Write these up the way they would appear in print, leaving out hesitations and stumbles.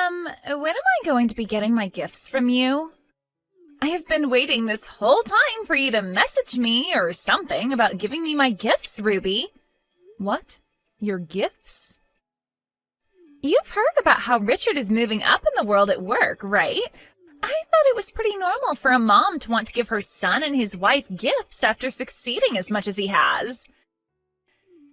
When am I going to be getting my gifts from you? I have been waiting this whole time for you to message me or something about giving me my gifts, Ruby. What? Your gifts? You've heard about how Richard is moving up in the world at work, right? I thought it was pretty normal for a mom to want to give her son and his wife gifts after succeeding as much as he has.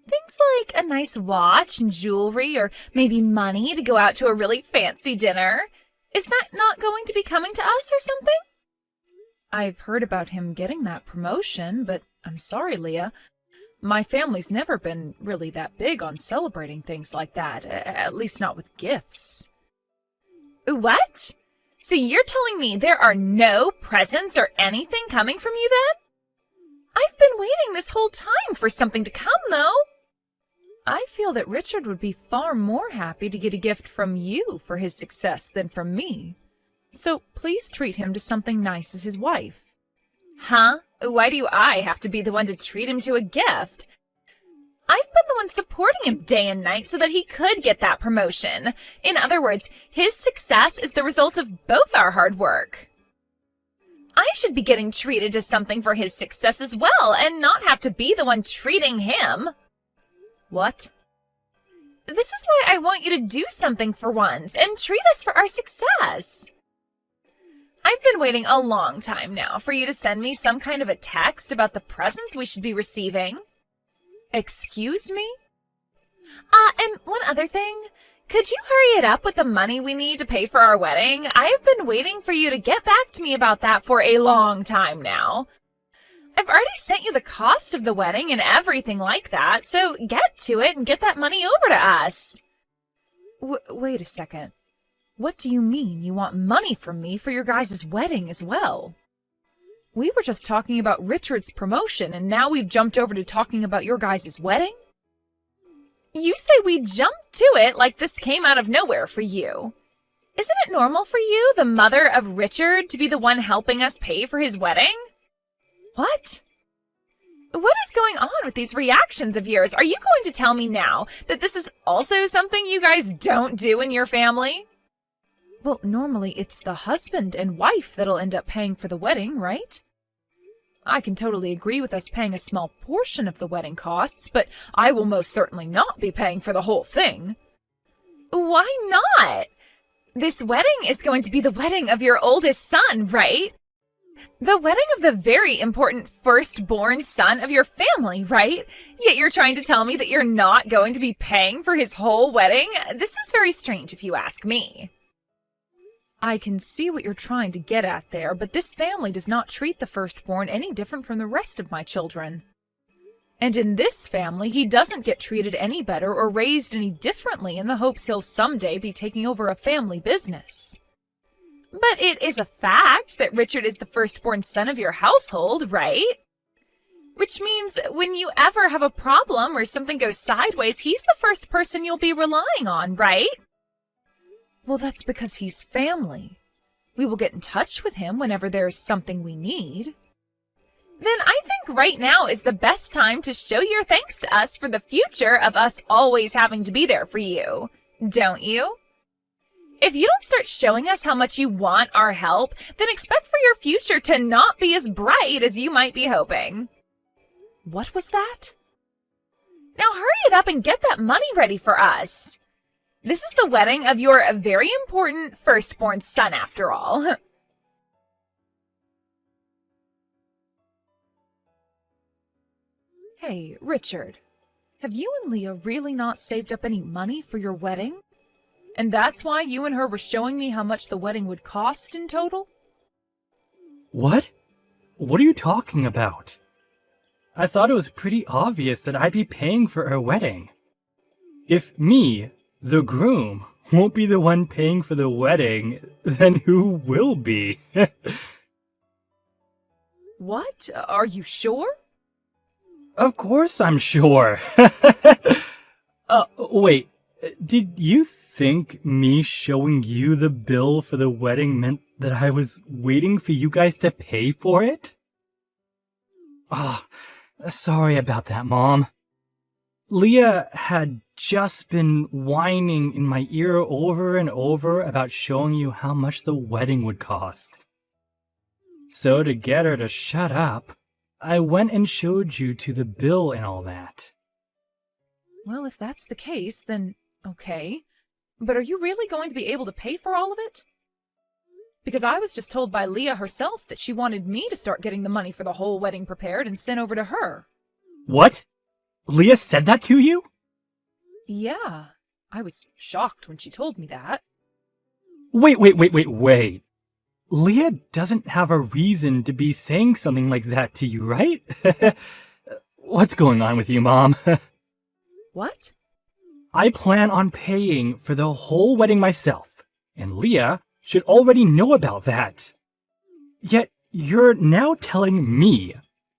Things like a nice watch and jewelry, or maybe money to go out to a really fancy dinner. Is that not going to be coming to us or something? I've heard about him getting that promotion, but I'm sorry, Leah. My family's never been really that big on celebrating things like that, at least not with gifts. What? So you're telling me there are no presents or anything coming from you then? I've been waiting this whole time for something to come, though. I feel that Richard would be far more happy to get a gift from you for his success than from me. So please treat him to something nice as his wife. Huh? Why do I have to be the one to treat him to a gift? I've been the one supporting him day and night so that he could get that promotion. In other words, his success is the result of both our hard work. I should be getting treated to something for his success as well, and not have to be the one treating him. What? This is why I want you to do something for once, and treat us for our success. I've been waiting a long time now for you to send me some kind of a text about the presents we should be receiving. Excuse me? And one other thing. Could you hurry it up with the money we need to pay for our wedding? I've been waiting for you to get back to me about that for a long time now. I've already sent you the cost of the wedding and everything like that, so get to it and get that money over to us. Wait a second. What do you mean you want money from me for your guys' wedding as well? We were just talking about Richard's promotion, and now we've jumped over to talking about your guys' wedding? You say we jumped to it like this came out of nowhere for you. Isn't it normal for you, the mother of Richard, to be the one helping us pay for his wedding? What? What is going on with these reactions of yours? Are you going to tell me now that this is also something you guys don't do in your family? Well, normally it's the husband and wife that'll end up paying for the wedding, right? I can totally agree with us paying a small portion of the wedding costs, but I will most certainly not be paying for the whole thing. Why not? This wedding is going to be the wedding of your oldest son, right? The wedding of the very important firstborn son of your family, right? Yet you're trying to tell me that you're not going to be paying for his whole wedding? This is very strange if you ask me. I can see what you're trying to get at there, but this family does not treat the firstborn any different from the rest of my children. And in this family, he doesn't get treated any better or raised any differently in the hopes he'll someday be taking over a family business. But it is a fact that Richard is the firstborn son of your household, right? Which means when you ever have a problem or something goes sideways, he's the first person you'll be relying on, right? Well, that's because he's family. We will get in touch with him whenever there's something we need. Then I think right now is the best time to show your thanks to us for the future of us always having to be there for you, don't you? If you don't start showing us how much you want our help, then expect for your future to not be as bright as you might be hoping. What was that? Now hurry it up and get that money ready for us. This is the wedding of your very important firstborn son, after all. Hey, Richard, have you and Leah really not saved up any money for your wedding? And that's why you and her were showing me how much the wedding would cost in total? What? What are you talking about? I thought it was pretty obvious that I'd be paying for her wedding. If me, the groom, won't be the one paying for the wedding, then who will be? What? Are you sure? Of course I'm sure. Wait, did you think me showing you the bill for the wedding meant that I was waiting for you guys to pay for it? Ah, sorry about that, Mom. Leah had just been whining in my ear over and over about showing you how much the wedding would cost. So to get her to shut up, I went and showed you to the bill and all that. Well, if that's the case, then okay. But are you really going to be able to pay for all of it? Because I was just told by Leah herself that she wanted me to start getting the money for the whole wedding prepared and sent over to her. What? Leah said that to you? Yeah, I was shocked when she told me that. Wait. Leah doesn't have a reason to be saying something like that to you, right? What's going on with you, Mom? What? I plan on paying for the whole wedding myself, and Leah should already know about that. Yet you're now telling me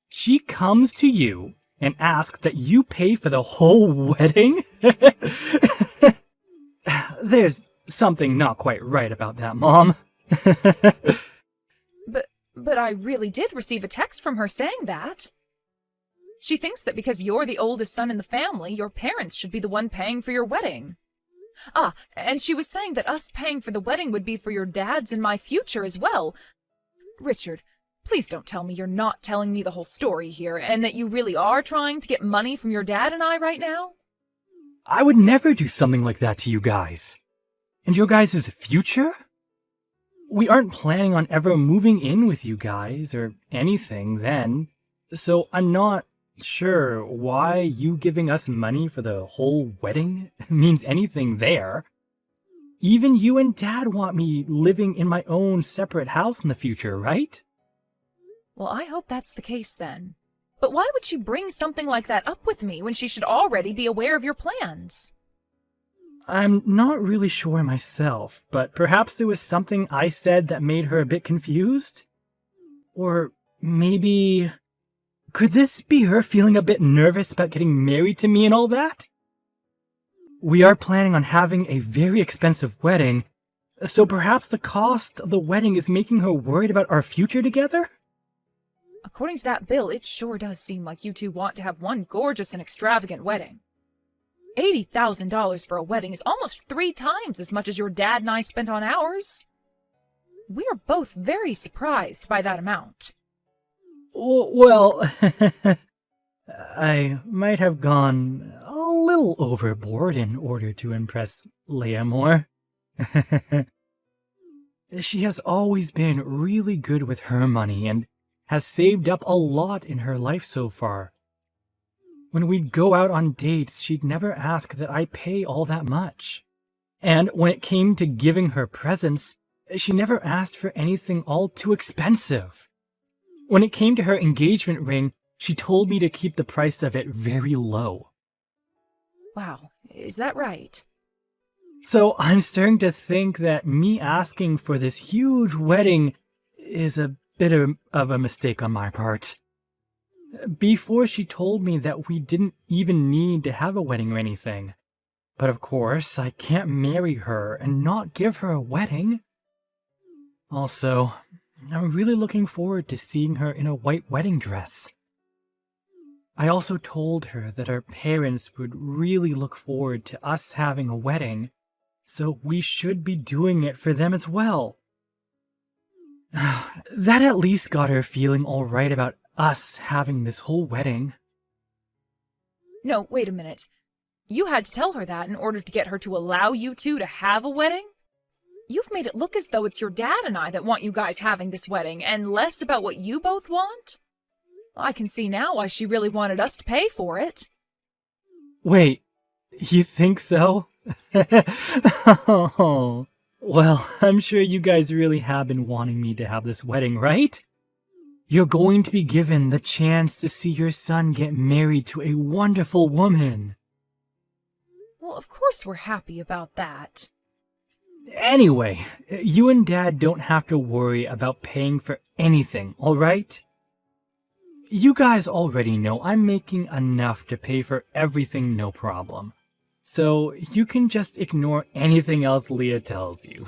she comes to you and asks that you pay for the whole wedding? There's something not quite right about that, Mom. But I really did receive a text from her saying that. She thinks that because you're the oldest son in the family, your parents should be the one paying for your wedding. Ah, and she was saying that us paying for the wedding would be for your dad's and my future as well. Richard, please don't tell me you're not telling me the whole story here, and that you really are trying to get money from your dad and I right now? I would never do something like that to you guys. And your guys' future? We aren't planning on ever moving in with you guys or anything then, so I'm not sure why you giving us money for the whole wedding means anything there. Even you and Dad want me living in my own separate house in the future, right? Well, I hope that's the case then. But why would she bring something like that up with me when she should already be aware of your plans? I'm not really sure myself, but perhaps it was something I said that made her a bit confused? Or maybe... could this be her feeling a bit nervous about getting married to me and all that? We are planning on having a very expensive wedding, so perhaps the cost of the wedding is making her worried about our future together? According to that bill, it sure does seem like you two want to have one gorgeous and extravagant wedding. $80,000 for a wedding is almost 3 times as much as your dad and I spent on ours. We are both very surprised by that amount. Well, I might have gone a little overboard in order to impress Leah more. She has always been really good with her money and has saved up a lot in her life so far. When we'd go out on dates, she'd never ask that I pay all that much. And when it came to giving her presents, she never asked for anything all too expensive. When it came to her engagement ring, she told me to keep the price of it very low. Wow, is that right? So I'm starting to think that me asking for this huge wedding is a bit of a mistake on my part. Before she told me that we didn't even need to have a wedding or anything. But of course, I can't marry her and not give her a wedding. Also, I'm really looking forward to seeing her in a white wedding dress. I also told her that our parents would really look forward to us having a wedding, so we should be doing it for them as well. That at least got her feeling all right about us having this whole wedding. No, wait a minute. You had to tell her that in order to get her to allow you two to have a wedding? You've made it look as though it's your dad and I that want you guys having this wedding, and less about what you both want? I can see now why she really wanted us to pay for it. Wait, you think so? Oh, well, I'm sure you guys really have been wanting me to have this wedding, right? You're going to be given the chance to see your son get married to a wonderful woman. Well, of course we're happy about that. Anyway, you and Dad don't have to worry about paying for anything, alright? You guys already know I'm making enough to pay for everything, no problem. So you can just ignore anything else Leah tells you.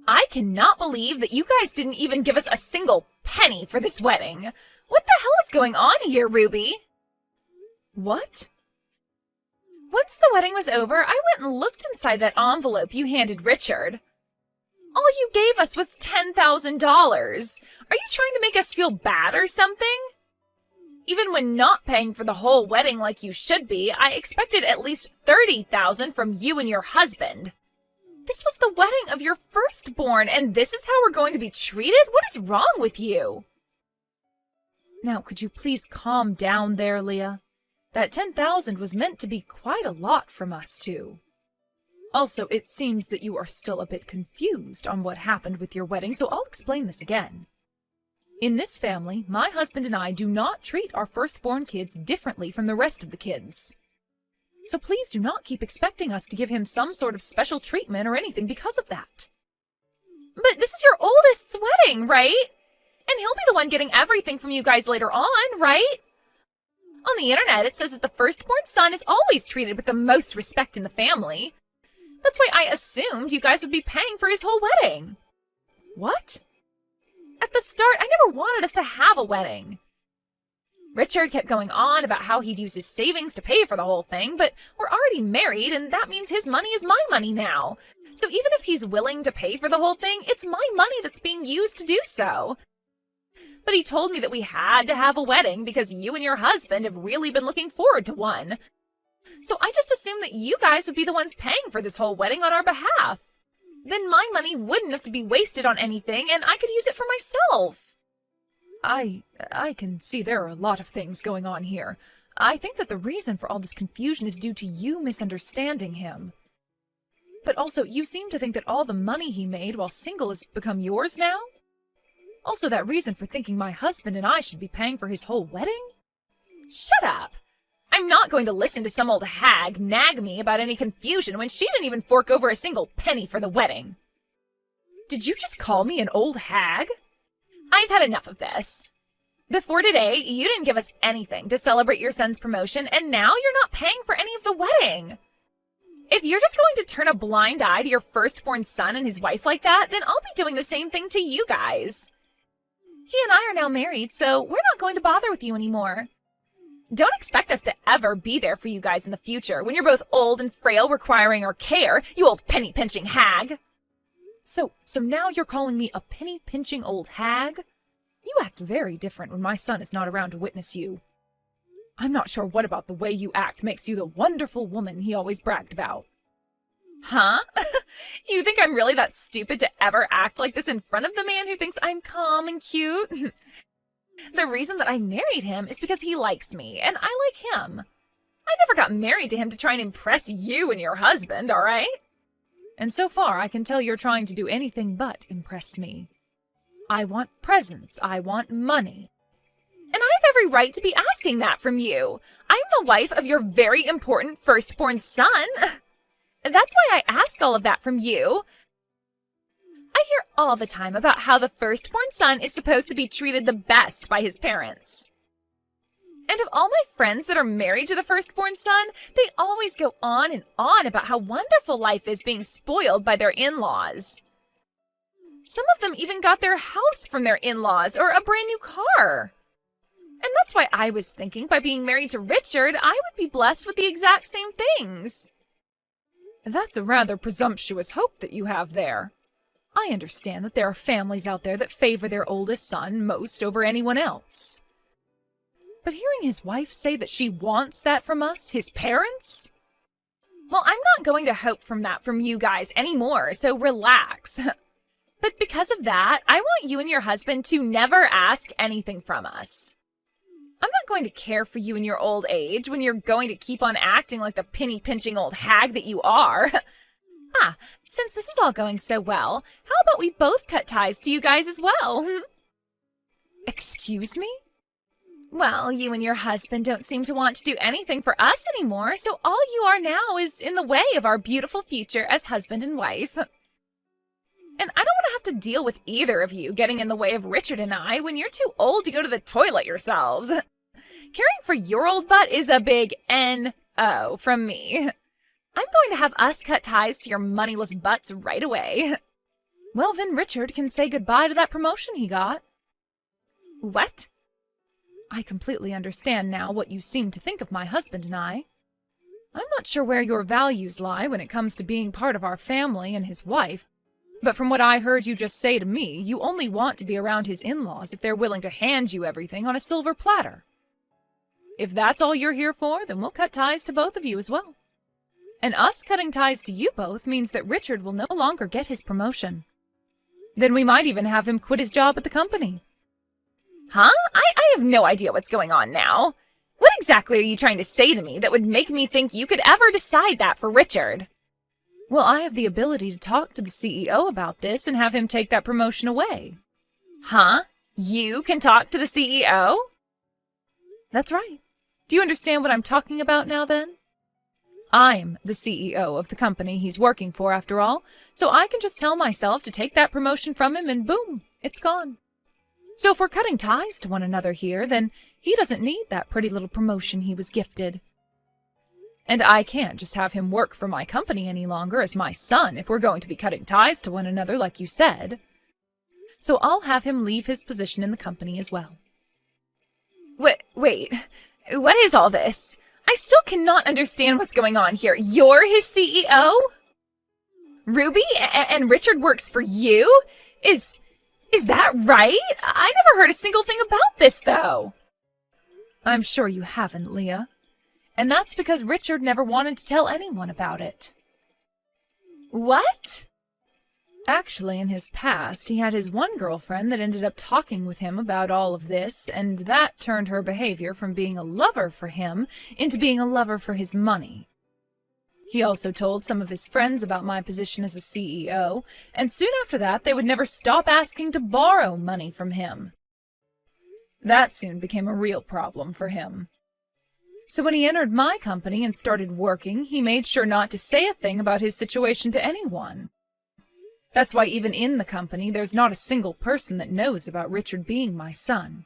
I cannot believe that you guys didn't even give us a single penny for this wedding. What the hell is going on here, Ruby? What? Once the wedding was over, I went and looked inside that envelope you handed Richard. All you gave us was $10,000. Are you trying to make us feel bad or something? Even when not paying for the whole wedding like you should be, I expected at least $30,000 from you and your husband. This was the wedding of your firstborn, and this is how we're going to be treated? What is wrong with you? Now, could you please calm down there, Leah? That $10,000 was meant to be quite a lot from us two. Also, it seems that you are still a bit confused on what happened with your wedding, so I'll explain this again. In this family, my husband and I do not treat our firstborn kids differently from the rest of the kids. So please do not keep expecting us to give him some sort of special treatment or anything because of that. But this is your oldest's wedding, right? And he'll be the one getting everything from you guys later on, right? On the internet, it says that the firstborn son is always treated with the most respect in the family. That's why I assumed you guys would be paying for his whole wedding. What? At the start, I never wanted us to have a wedding. Richard kept going on about how he'd use his savings to pay for the whole thing, but we're already married, and that means his money is my money now. So even if he's willing to pay for the whole thing, it's my money that's being used to do so. But he told me that we had to have a wedding because you and your husband have really been looking forward to one. So I just assumed that you guys would be the ones paying for this whole wedding on our behalf. Then my money wouldn't have to be wasted on anything, and I could use it for myself. I can see there are a lot of things going on here. I think that the reason for all this confusion is due to you misunderstanding him. But also, you seem to think that all the money he made while single has become yours now? Also, that reason for thinking my husband and I should be paying for his whole wedding? Shut up! I'm not going to listen to some old hag nag me about any confusion when she didn't even fork over a single penny for the wedding. Did you just call me an old hag? I've had enough of this. Before today, you didn't give us anything to celebrate your son's promotion, and now you're not paying for any of the wedding. If you're just going to turn a blind eye to your firstborn son and his wife like that, then I'll be doing the same thing to you guys. He and I are now married, so we're not going to bother with you anymore. Don't expect us to ever be there for you guys in the future when you're both old and frail requiring our care, you old penny-pinching hag. So now you're calling me a penny-pinching old hag? You act very different when my son is not around to witness you. I'm not sure what about the way you act makes you the wonderful woman he always bragged about. Huh? You think I'm really that stupid to ever act like this in front of the man who thinks I'm calm and cute? The reason that I married him is because he likes me, and I like him. I never got married to him to try and impress you and your husband, all right? And so far, I can tell you're trying to do anything but impress me. I want presents. I want money. And I have every right to be asking that from you. I'm the wife of your very important firstborn son. That's why I ask all of that from you. I hear all the time about how the firstborn son is supposed to be treated the best by his parents. And of all my friends that are married to the firstborn son, they always go on and on about how wonderful life is being spoiled by their in-laws. Some of them even got their house from their in-laws or a brand new car. And that's why I was thinking by being married to Richard, I would be blessed with the exact same things. That's a rather presumptuous hope that you have there. I understand that there are families out there that favor their oldest son most over anyone else. But hearing his wife say that she wants that from us, his parents? Well, I'm not going to hope from that from you guys anymore, so relax. But because of that, I want you and your husband to never ask anything from us. I'm not going to care for you in your old age when you're going to keep on acting like the penny-pinching old hag that you are. Since this is all going so well, how about we both cut ties to you guys as well? Excuse me? Well, you and your husband don't seem to want to do anything for us anymore, so all you are now is in the way of our beautiful future as husband and wife. And I don't want to have to deal with either of you getting in the way of Richard and I when you're too old to go to the toilet yourselves. Caring for your old butt is a big N-O from me. I'm going to have us cut ties to your moneyless butts right away. Well, then Richard can say goodbye to that promotion he got. What? I completely understand now what you seem to think of my husband and I. I'm not sure where your values lie when it comes to being part of our family and his wife, but from what I heard you just say to me, you only want to be around his in-laws if they're willing to hand you everything on a silver platter. If that's all you're here for, then we'll cut ties to both of you as well. And us cutting ties to you both means that Richard will no longer get his promotion. Then we might even have him quit his job at the company. Huh? I have no idea what's going on now. What exactly are you trying to say to me that would make me think you could ever decide that for Richard? Well, I have the ability to talk to the CEO about this and have him take that promotion away. Huh? You can talk to the CEO? That's right. Do you understand what I'm talking about now then? I'm the CEO of the company he's working for after all, so I can just tell myself to take that promotion from him and boom, it's gone. So if we're cutting ties to one another here, then he doesn't need that pretty little promotion he was gifted. And I can't just have him work for my company any longer as my son if we're going to be cutting ties to one another like you said. So I'll have him leave his position in the company as well. Wait, what is all this? I still cannot understand what's going on here. You're his CEO? Ruby? And Richard works for you? Is that right? I never heard a single thing about this, though. I'm sure you haven't, Leah. And that's because Richard never wanted to tell anyone about it. What? Actually, in his past, he had his one girlfriend that ended up talking with him about all of this, and that turned her behavior from being a lover for him into being a lover for his money. He also told some of his friends about my position as a CEO, and soon after that they would never stop asking to borrow money from him. That soon became a real problem for him. So when he entered my company and started working, he made sure not to say a thing about his situation to anyone. That's why even in the company, there's not a single person that knows about Richard being my son.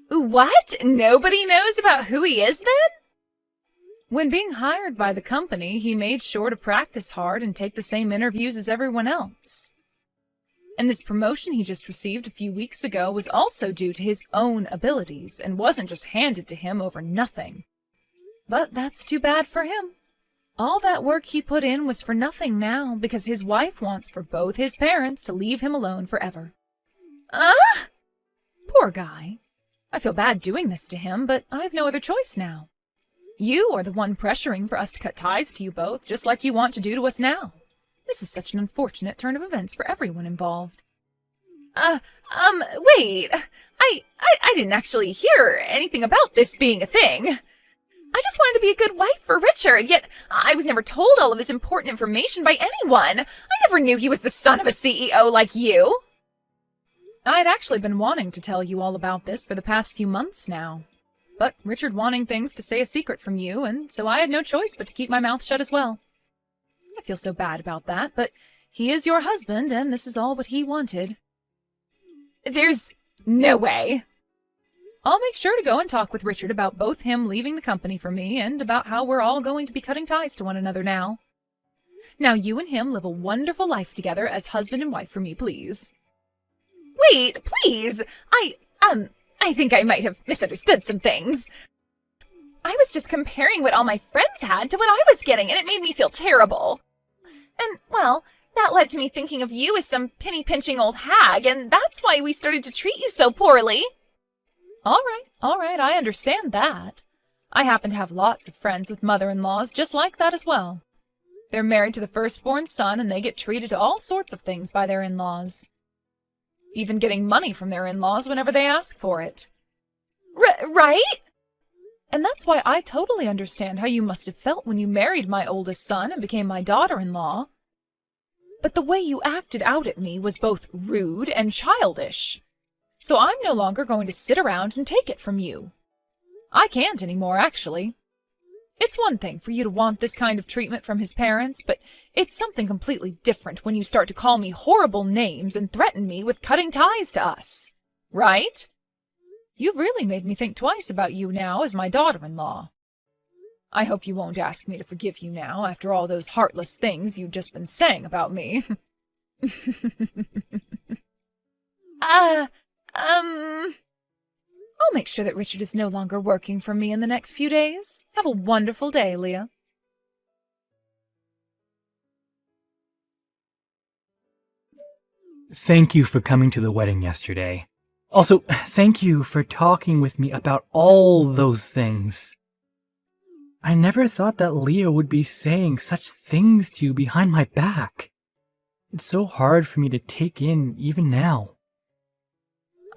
What? Nobody knows about who he is then? When being hired by the company, he made sure to practice hard and take the same interviews as everyone else. And this promotion he just received a few weeks ago was also due to his own abilities and wasn't just handed to him over nothing. But that's too bad for him. All that work he put in was for nothing now because his wife wants for both his parents to leave him alone forever. Poor guy. I feel bad doing this to him, but I have no other choice now. You are the one pressuring for us to cut ties to you both, just like you want to do to us now. This is such an unfortunate turn of events for everyone involved. Wait. I didn't actually hear anything about this being a thing. I just wanted to be a good wife for Richard, yet I was never told all of this important information by anyone. I never knew he was the son of a CEO like you. I'd actually been wanting to tell you all about this for the past few months now. But Richard wanting things to stay a secret from you, and so I had no choice but to keep my mouth shut as well. I feel so bad about that, but he is your husband, and this is all what he wanted. There's no way. I'll make sure to go and talk with Richard about both him leaving the company for me and about how we're all going to be cutting ties to one another now. Now you and him live a wonderful life together as husband and wife for me, please. Wait, please! I think I might have misunderstood some things. I was just comparing what all my friends had to what I was getting, and it made me feel terrible. And, well, that led to me thinking of you as some penny-pinching old hag, and that's why we started to treat you so poorly. All right, I understand that. I happen to have lots of friends with mother-in-laws just like that as well. They're married to the firstborn son, and they get treated to all sorts of things by their in-laws. Even getting money from their in-laws whenever they ask for it. Right? And that's why I totally understand how you must have felt when you married my oldest son and became my daughter-in-law. But the way you acted out at me was both rude and childish. So I'm no longer going to sit around and take it from you. I can't anymore, actually. It's one thing for you to want this kind of treatment from his parents, but it's something completely different when you start to call me horrible names and threaten me with cutting ties to us. Right? You've really made me think twice about you now as my daughter-in-law. I hope you won't ask me to forgive you now after all those heartless things you've just been saying about me. Uh, I'll make sure that Richard is no longer working for me in the next few days. Have a wonderful day, Leah. Thank you for coming to the wedding yesterday. Also, thank you for talking with me about all those things. I never thought that Leah would be saying such things to you behind my back. It's so hard for me to take in even now.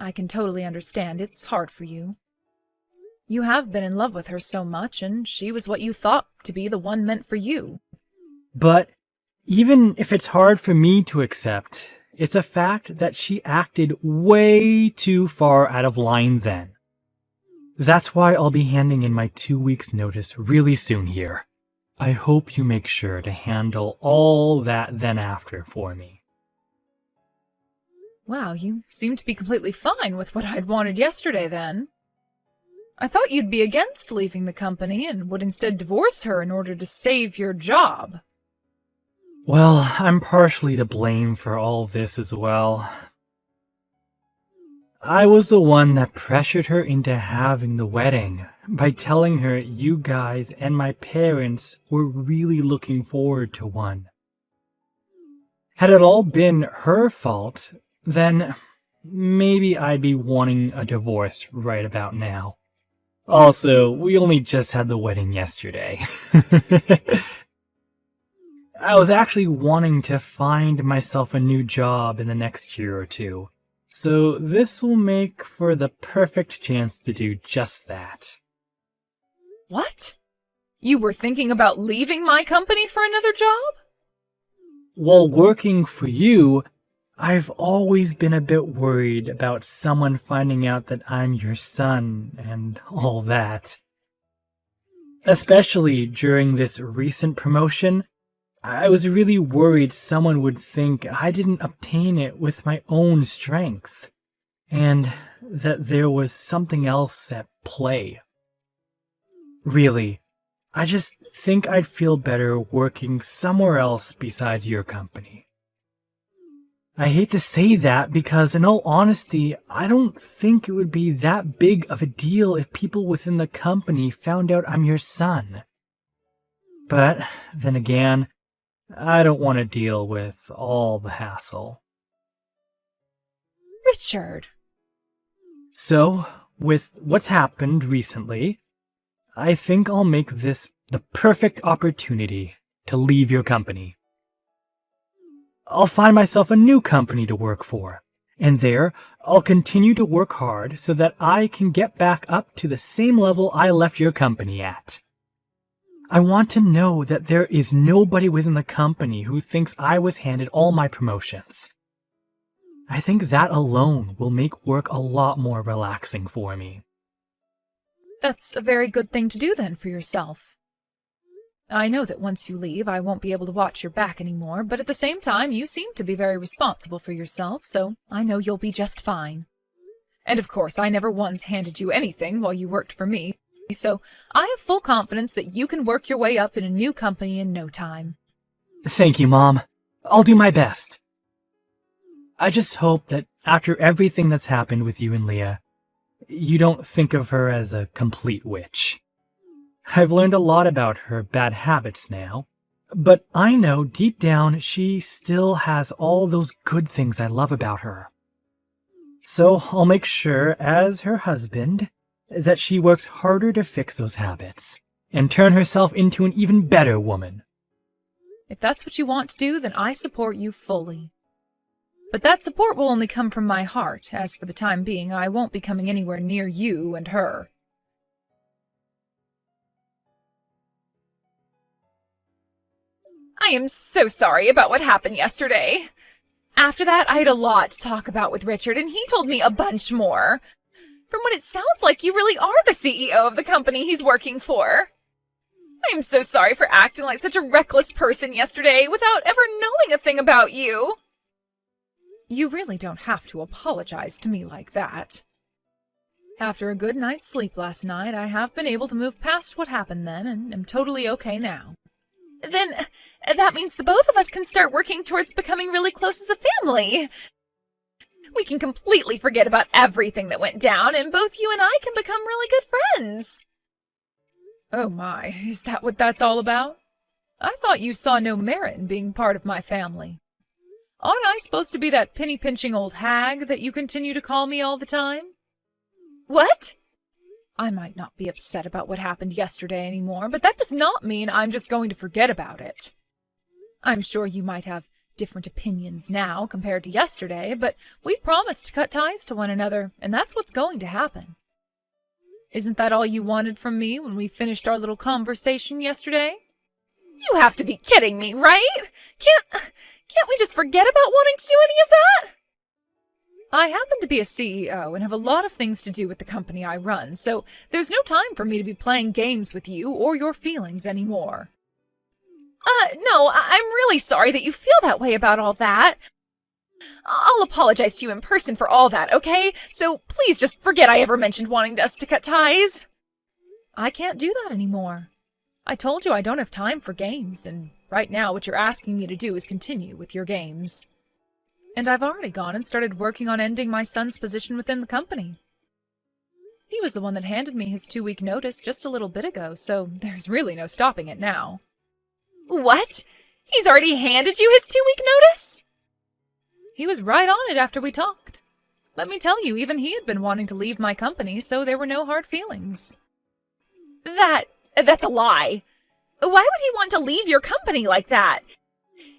I can totally understand. It's hard for you. You have been in love with her so much, and she was what you thought to be the one meant for you. But even if it's hard for me to accept, it's a fact that she acted way too far out of line then. That's why I'll be handing in my 2 weeks' notice really soon here. I hope you make sure to handle all that then after for me. Wow, you seem to be completely fine with what I'd wanted yesterday then. I thought you'd be against leaving the company and would instead divorce her in order to save your job. Well, I'm partially to blame for all this as well. I was the one that pressured her into having the wedding by telling her you guys and my parents were really looking forward to one. Had it all been her fault, then maybe I'd be wanting a divorce right about now. Also, we only just had the wedding yesterday. I was actually wanting to find myself a new job in the next year or two. So this will make for the perfect chance to do just that. What? You were thinking about leaving my company for another job? While working for you, I've always been a bit worried about someone finding out that I'm your son and all that. Especially during this recent promotion, I was really worried someone would think I didn't obtain it with my own strength, and that there was something else at play. Really, I just think I'd feel better working somewhere else besides your company. I hate to say that because, in all honesty, I don't think it would be that big of a deal if people within the company found out I'm your son. But then again, I don't want to deal with all the hassle. Richard! So, with what's happened recently, I think I'll make this the perfect opportunity to leave your company. I'll find myself a new company to work for, and there I'll continue to work hard so that I can get back up to the same level I left your company at. I want to know that there is nobody within the company who thinks I was handed all my promotions. I think that alone will make work a lot more relaxing for me. That's a very good thing to do then for yourself. I know that once you leave, I won't be able to watch your back anymore, but at the same time, you seem to be very responsible for yourself, so I know you'll be just fine. And of course, I never once handed you anything while you worked for me, so I have full confidence that you can work your way up in a new company in no time. Thank you, Mom. I'll do my best. I just hope that after everything that's happened with you and Leah, you don't think of her as a complete witch. I've learned a lot about her bad habits now, but I know deep down she still has all those good things I love about her. So I'll make sure, as her husband, that she works harder to fix those habits and turn herself into an even better woman. If that's what you want to do, then I support you fully. But that support will only come from my heart, as for the time being, I won't be coming anywhere near you and her. I am so sorry about what happened yesterday. After that, I had a lot to talk about with Richard, and he told me a bunch more. From what it sounds like, you really are the CEO of the company he's working for. I am so sorry for acting like such a reckless person yesterday without ever knowing a thing about you. You really don't have to apologize to me like that. After a good night's sleep last night, I have been able to move past what happened then and am totally okay now. Then that means the both of us can start working towards becoming really close as a family. We can completely forget about everything that went down, and both you and I can become really good friends. Oh my, is that what that's all about? I thought you saw no merit in being part of my family. Aren't I supposed to be that penny-pinching old hag that you continue to call me all the time? What? I might not be upset about what happened yesterday anymore, but that does not mean I'm just going to forget about it. I'm sure you might have different opinions now compared to yesterday, but we promised to cut ties to one another, and that's what's going to happen. Isn't that all you wanted from me when we finished our little conversation yesterday? You have to be kidding me, right? Can't we just forget about wanting to do any of that? I happen to be a CEO and have a lot of things to do with the company I run, so there's no time for me to be playing games with you or your feelings anymore. No, I'm really sorry that you feel that way about all that. I'll apologize to you in person for all that, okay? So please just forget I ever mentioned wanting us to cut ties. I can't do that anymore. I told you I don't have time for games, and right now what you're asking me to do is continue with your games. And I've already gone and started working on ending my son's position within the company. He was the one that handed me his 2-week notice just a little bit ago, so there's really no stopping it now. What? He's already handed you his 2-week notice? He was right on it after we talked. Let me tell you, even he had been wanting to leave my company, so there were no hard feelings. That's a lie. Why would he want to leave your company like that?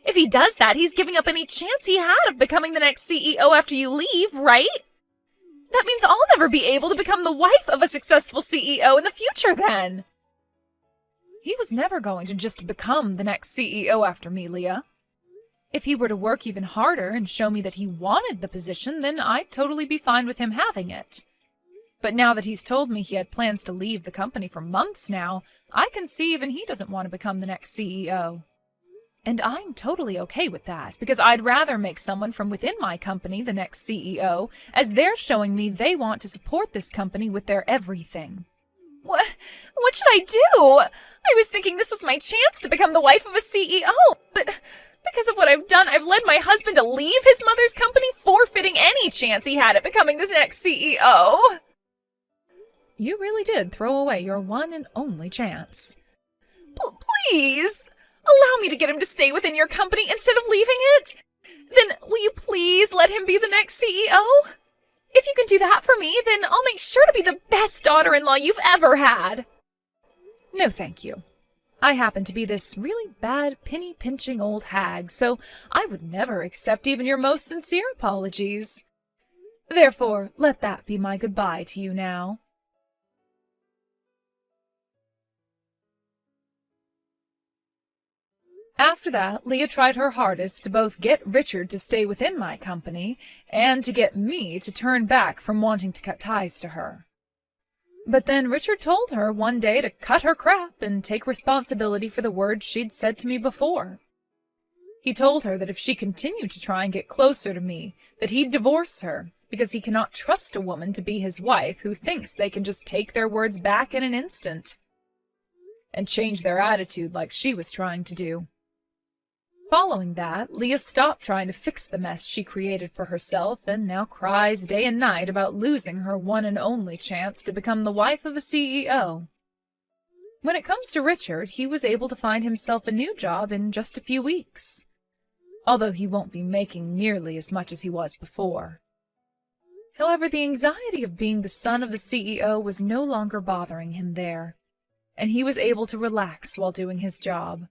If he does that, he's giving up any chance he had of becoming the next CEO after you leave, right? That means I'll never be able to become the wife of a successful CEO in the future then. He was never going to just become the next CEO after me, Leah. If he were to work even harder and show me that he wanted the position, then I'd totally be fine with him having it. But now that he's told me he had plans to leave the company for months now, I can see even he doesn't want to become the next CEO. And I'm totally okay with that, because I'd rather make someone from within my company the next CEO, as they're showing me they want to support this company with their everything. What should I do? I was thinking this was my chance to become the wife of a CEO, but because of what I've done, I've led my husband to leave his mother's company, forfeiting any chance he had at becoming this next CEO. You really did throw away your one and only chance. Please! Allow me to get him to stay within your company instead of leaving it. Then will you please let him be the next CEO? If you can do that for me, then I'll make sure to be the best daughter-in-law you've ever had. No, thank you. I happen to be this really bad, penny-pinching old hag, so I would never accept even your most sincere apologies. Therefore, let that be my goodbye to you now. After that, Leah tried her hardest to both get Richard to stay within my company and to get me to turn back from wanting to cut ties to her. But then Richard told her one day to cut her crap and take responsibility for the words she'd said to me before. He told her that if she continued to try and get closer to me, that he'd divorce her, because he cannot trust a woman to be his wife who thinks they can just take their words back in an instant and change their attitude like she was trying to do. Following that, Leah stopped trying to fix the mess she created for herself and now cries day and night about losing her one and only chance to become the wife of a CEO. When it comes to Richard, he was able to find himself a new job in just a few weeks, although he won't be making nearly as much as he was before. However, the anxiety of being the son of the CEO was no longer bothering him there, and he was able to relax while doing his job.